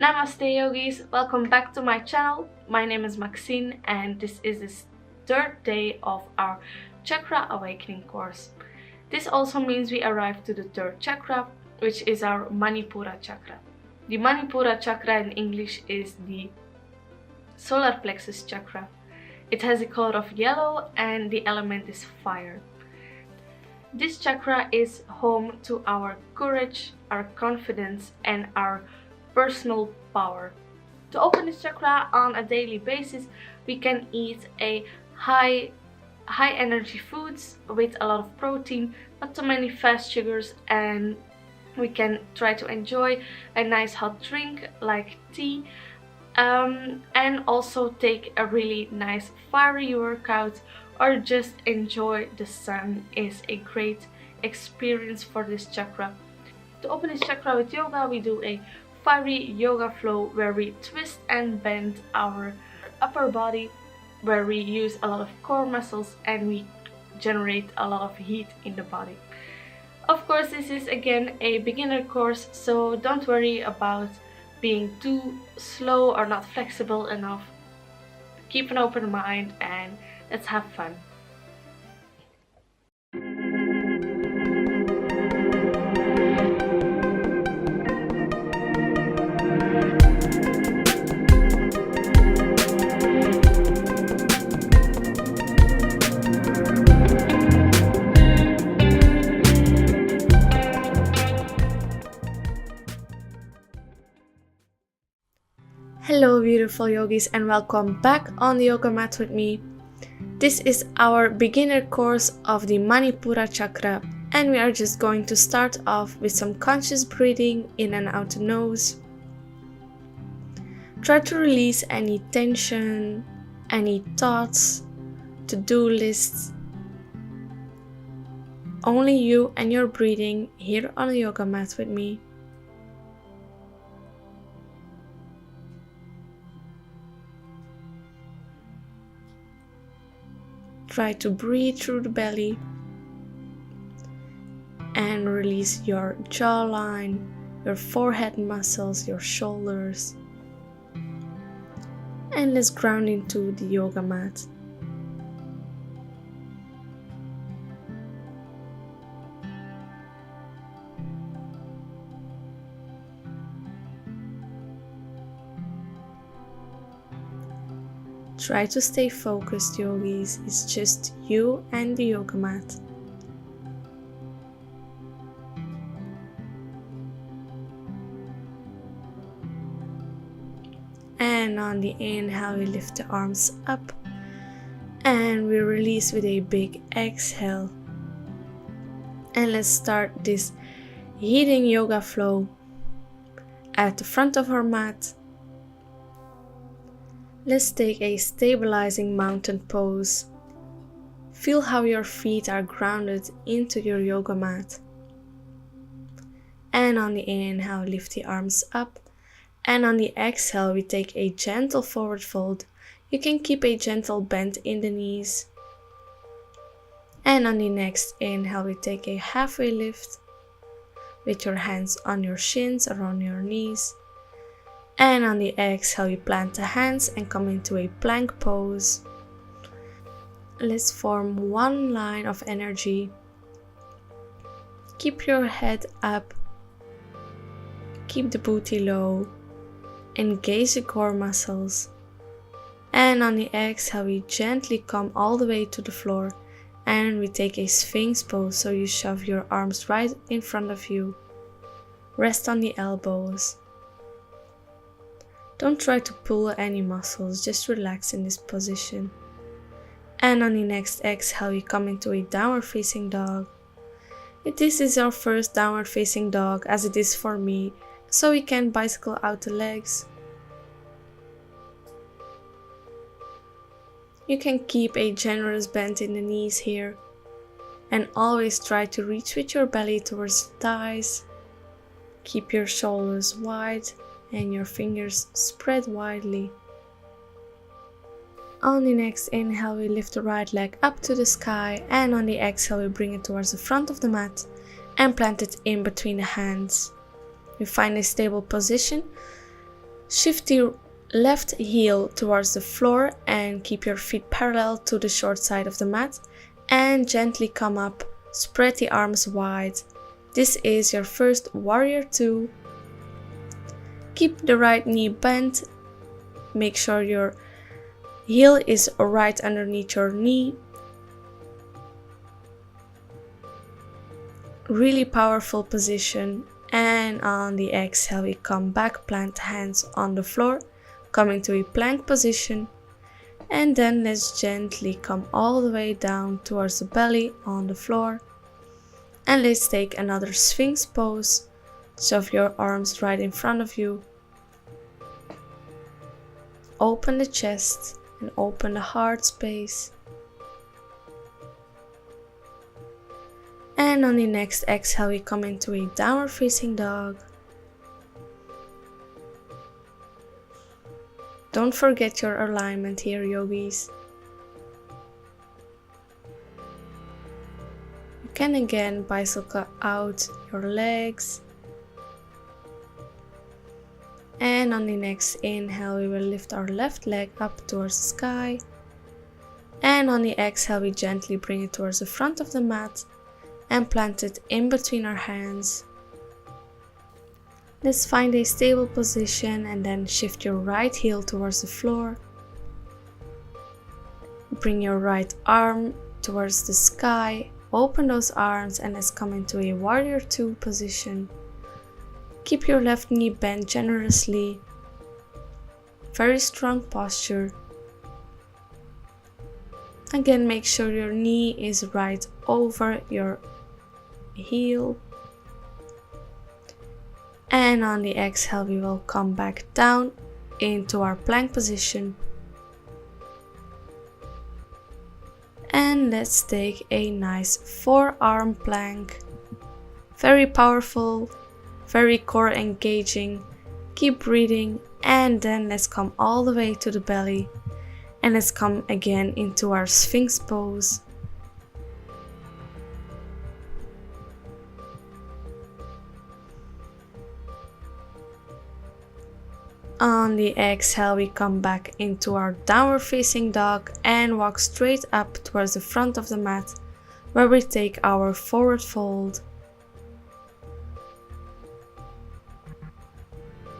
Namaste yogis, welcome back to my channel. My name is Maxine and this is the third day of our chakra awakening course. This also means we arrived to the third chakra, which is our Manipura chakra. The Manipura chakra in English is the solarplexus chakra. It has a color of yellow and the element is fire. This chakra is home to our courage, our confidence and our personal power. To open this chakra on a daily basis, we can eat a high energy foods with a lot of protein, not too many fast sugars, and we can try to enjoy a nice hot drink like tea, and also take a really nice fiery workout or just enjoy the sun is a great experience for this chakra. To open this chakra with yoga, we do a fiery yoga flow where we twist and bend our upper body, where we use a lot of core muscles and we generate a lot of heat in the body. Of course, this is again a beginner course, so don't worry about being too slow or not flexible enough. Keep an open mind and let's have fun. Hello beautiful yogis and welcome back on the yoga mat with me. This is our beginner course of the Manipura chakra and we are just going to start off with some conscious breathing in and out the nose. Try to release any tension, any thoughts, to-do lists. Only you and your breathing here on the yoga mat with me. Try to breathe through the belly and release your jawline, your forehead muscles, your shoulders. And let's ground into the yoga mat. Try to stay focused, yogis. It's just you and the yoga mat. And on the inhale, we lift the arms up and we release with a big exhale. And let's start this heating yoga flow at the front of our mat. Let's take a stabilizing mountain pose. Feel how your feet are grounded into your yoga mat. And on the inhale, lift the arms up. And on the exhale, we take a gentle forward fold. You can keep a gentle bend in the knees. And on the next inhale, we take a halfway lift with your hands on your shins or on your knees. And on the exhale, you plant the hands and come into a plank pose. Let's form one line of energy. Keep your head up. Keep the booty low. Engage the core muscles. And on the exhale, we gently come all the way to the floor. And we take a sphinx pose, so you shove your arms right in front of you. Rest on the elbows. Don't try to pull any muscles, just relax in this position. And on the next exhale, you come into a downward facing dog. This is our first downward facing dog, as it is for me, so we can bicycle out the legs. You can keep a generous bend in the knees here. And always try to reach with your belly towards the thighs. Keep your shoulders wide and your fingers spread widely. On the next inhale, we lift the right leg up to the sky, and on the exhale, we bring it towards the front of the mat and plant it in between the hands. We find a stable position Shift your left heel towards the floor and keep your feet parallel to the short side of the mat and gently come up, spread the arms wide. This is your first warrior 2. Keep the right knee bent, make sure your heel is right underneath your knee. Really powerful position. And on the exhale we come back, plant hands on the floor, coming to a plank position. And then let's gently come all the way down towards the belly on the floor. And let's take another Sphinx pose. Shove your arms right in front of you. Open the chest and open the heart space. And on the next exhale we come into a downward facing dog. Don't forget your alignment here, yogis. You can again bicycle out your legs. And on the next inhale we will lift our left leg up towards the sky. And on the exhale we gently bring it towards the front of the mat and plant it in between our hands. Let's find a stable position and then shift your right heel towards the floor. Bring your right arm towards the sky, open those arms and let's come into a warrior 2 position. Keep your left knee bent generously. Very strong posture. Again, make sure your knee is right over your heel. And on the exhale we will come back down into our plank position. And let's take a nice forearm plank. Very powerful, very core engaging. Keep breathing and then let's come all the way to the belly. And let's come again into our Sphinx pose. On the exhale we come back into our downward facing dog and walk straight up towards the front of the mat where we take our forward fold.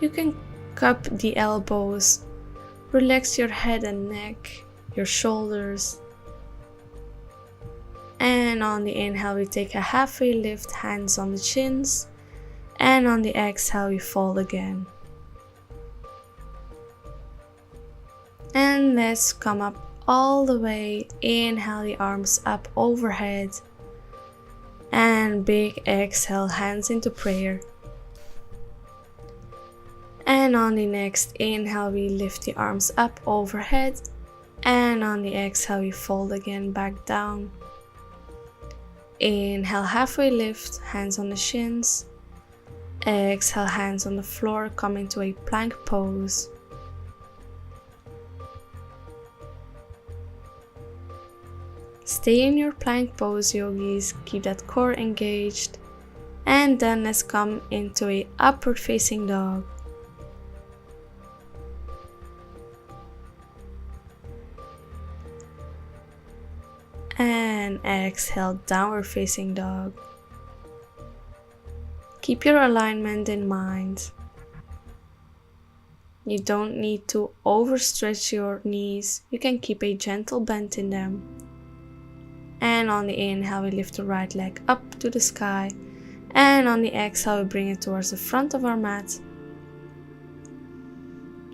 You can cup the elbows, relax your head and neck, your shoulders. And on the inhale we take a halfway lift, hands on the chins. And on the exhale we fold again. And let's come up all the way. Inhale the arms up overhead. And big exhale, hands into prayer. And on the next inhale we lift the arms up overhead. And on the exhale we fold again back down. Inhale, halfway lift, hands on the shins. Exhale, hands on the floor, come into a plank pose. Stay in your plank pose, yogis, keep that core engaged. And then let's come into a upward facing dog. And exhale, downward facing dog. Keep your alignment in mind. You don't need to overstretch your knees. You can keep a gentle bend in them. And on the inhale, we lift the right leg up to the sky. And on the exhale, we bring it towards the front of our mat.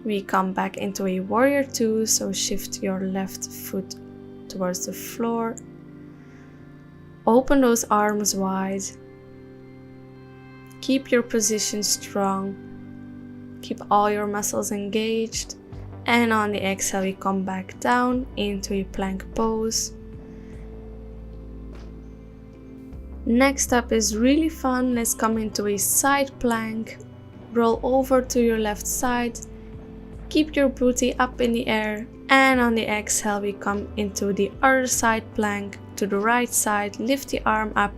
We come back into a warrior 2, so shift your left foot towards the floor. Open those arms wide. Keep your position strong. Keep all your muscles engaged. And on the exhale, we come back down into a plank pose. Next up is really fun. Let's come into a side plank. Roll over to your left side. Keep your booty up in the air. And on the exhale, we come into the other side plank. To the right side, lift the arm up.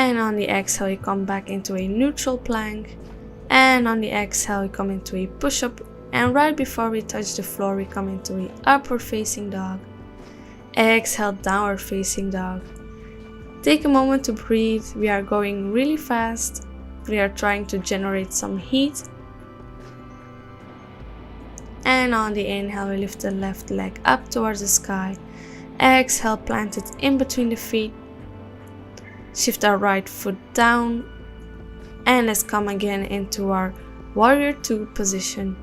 And on the exhale, you come back into a neutral plank. And on the exhale, we come into a push-up. And right before we touch the floor, we come into a upward facing dog. Exhale, downward facing dog. Take a moment to breathe. We are going really fast. We are trying to generate some heat. And on the inhale, we lift the left leg up towards the sky. Exhale, plant it in between the feet. Shift our right foot down. And let's come again into our warrior 2 position.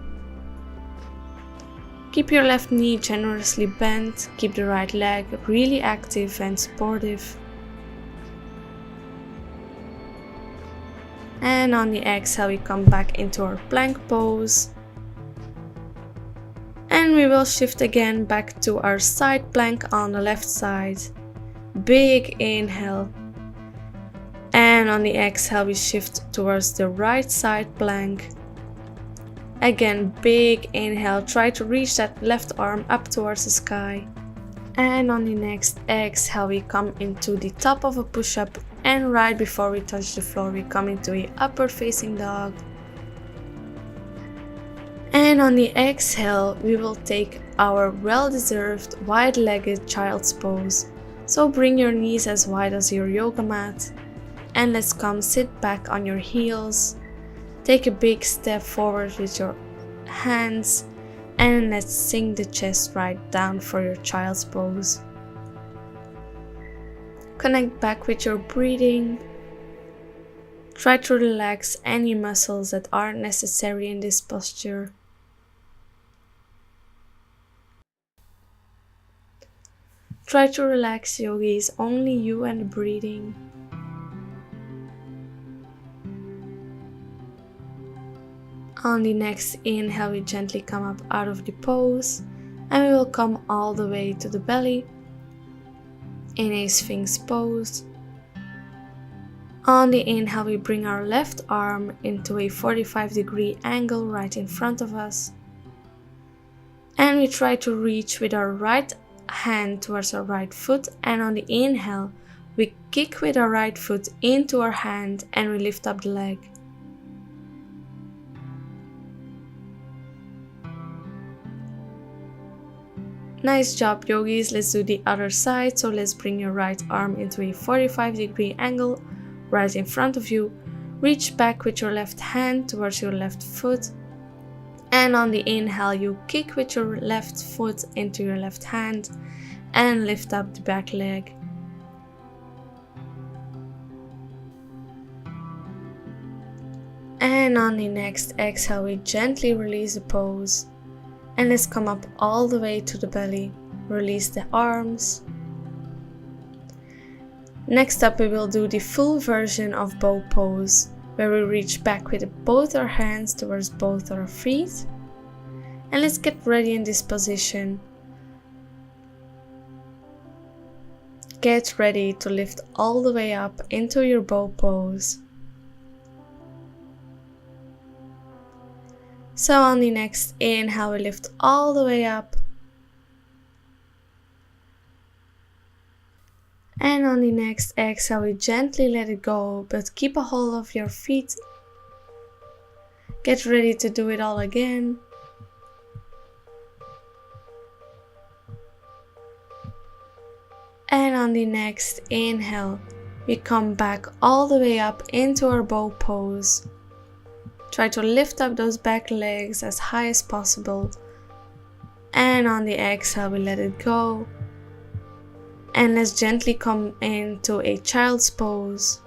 Keep your left knee generously bent. Keep the right leg really active and supportive. And on the exhale, we come back into our plank pose. And we will shift again back to our side plank on the left side. Big inhale. And on the exhale, we shift towards the right side plank. Again, big inhale. Try to reach that left arm up towards the sky. And on the next exhale, we come into the top of a push-up. And right before we touch the floor, we come into a upward facing dog. And on the exhale, we will take our well-deserved wide-legged child's pose. So bring your knees as wide as your yoga mat. And let's come sit back on your heels. Take a big step forward with your hands. And let's sink the chest right down for your child's pose. Connect back with your breathing. Try to relax any muscles that aren't necessary in this posture. Try to relax, yogis, only you and the breathing. On the next inhale, we gently come up out of the pose and we will come all the way to the belly in a Sphinx pose. On the inhale, we bring our left arm into a 45-degree angle right in front of us. And we try to reach with our right hand towards our right foot. And on the inhale, we kick with our right foot into our hand and we lift up the leg. Nice job, yogis. Let's do the other side. So let's bring your right arm into a 45-degree angle right in front of you. Reach back with your left hand towards your left foot. And on the inhale, you kick with your left foot into your left hand and lift up the back leg. And on the next exhale, we gently release the pose. And let's come up all the way to the belly. Release the arms. Next up, we will do the full version of bow pose, where we reach back with both our hands towards both our feet. And let's get ready in this position. Get ready to lift all the way up into your bow pose. So on the next inhale, we lift all the way up. And on the next exhale, we gently let it go, but keep a hold of your feet. Get ready to do it all again. And on the next inhale, we come back all the way up into our bow pose. Try to lift up those back legs as high as possible. And on the exhale, we let it go. And let's gently come into a child's pose.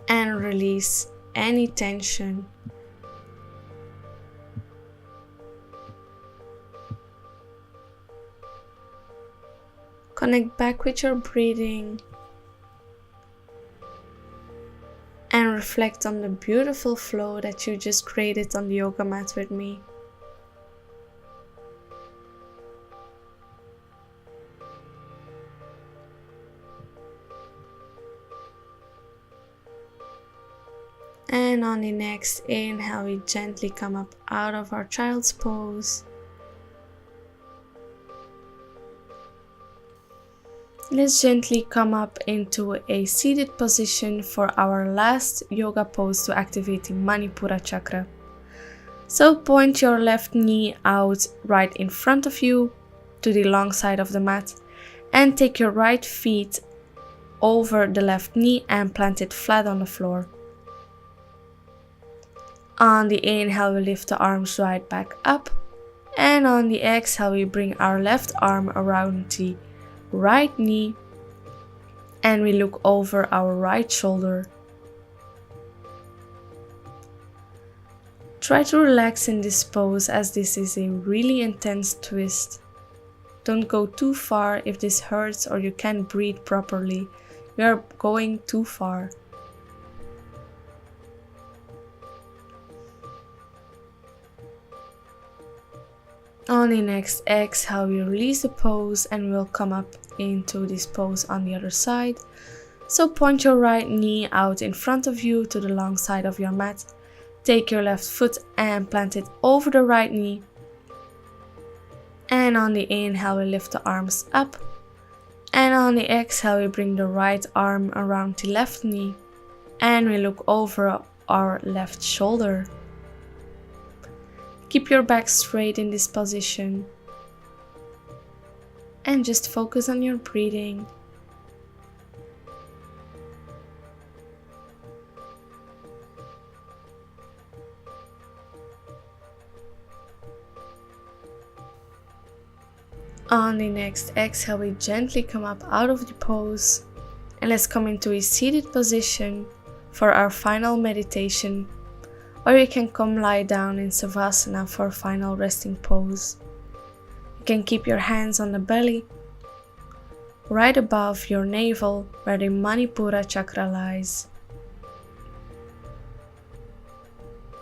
And release any tension. Connect back with your breathing. And reflect on the beautiful flow that you just created on the yoga mat with me. And on the next inhale, we gently come up out of our child's pose. Let's gently come up into a seated position for our last yoga pose to activate the Manipura chakra. So point your left knee out right in front of you to the long side of the mat and take your right feet over the left knee and plant it flat on the floor. On the inhale, we lift the arms right back up, and on the exhale, we bring our left arm around the right knee and we look over our right shoulder. Try to relax in this pose as this is a really intense twist. Don't go too far if this hurts or you can't breathe properly. You are going too far. On the next exhale, we release the pose and we'll come up into this pose on the other side. So point your right knee out in front of you to the long side of your mat. Take your left foot and plant it over the right knee. And on the inhale, we lift the arms up. And on the exhale, we bring the right arm around the left knee. And we look over our left shoulder. Keep your back straight in this position. And just focus on your breathing. On the next exhale, we gently come up out of the pose and let's come into a seated position for our final meditation, or you can come lie down in Savasana for a final resting pose. You can keep your hands on the belly, right above your navel where the Manipura chakra lies.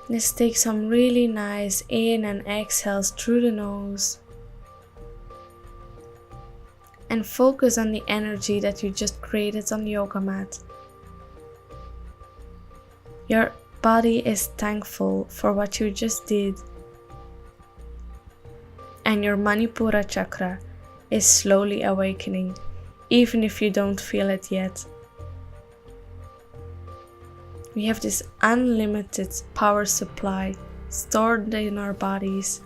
Let's take some really nice in and exhales through the nose. And focus on the energy that you just created on the yoga mat. Your body is thankful for what you just did. And your Manipura chakra is slowly awakening, even if you don't feel it yet. We have this unlimited power supply stored in our bodies.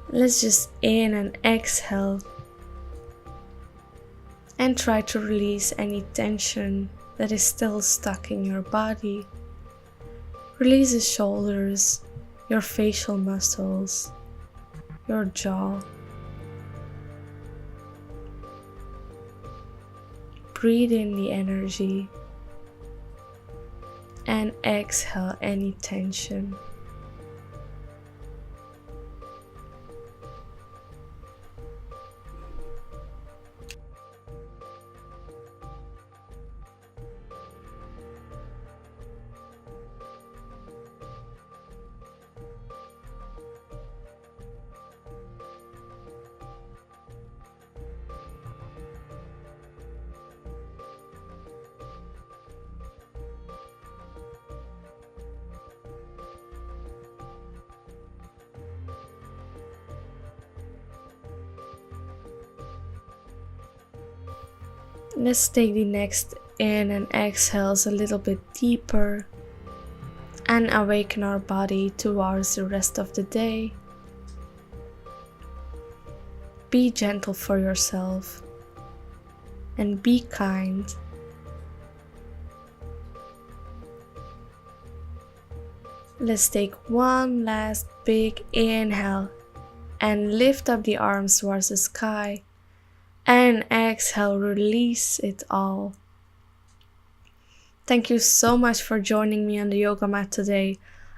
Let's just in and exhale and try to release any tension that is still stuck in your body. Release the shoulders, your facial muscles, your jaw. Breathe in the energy and exhale any tension. Let's take the next in and exhales a little bit deeper and awaken our body towards the rest of the day. Be gentle for yourself and be kind. Let's take one last big inhale and lift up the arms towards the sky. And exhale, release it all. Thank you so much for joining me on the yoga mat today.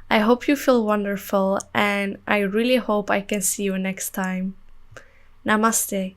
I hope you feel wonderful and I really hope I can see you next time. Namaste.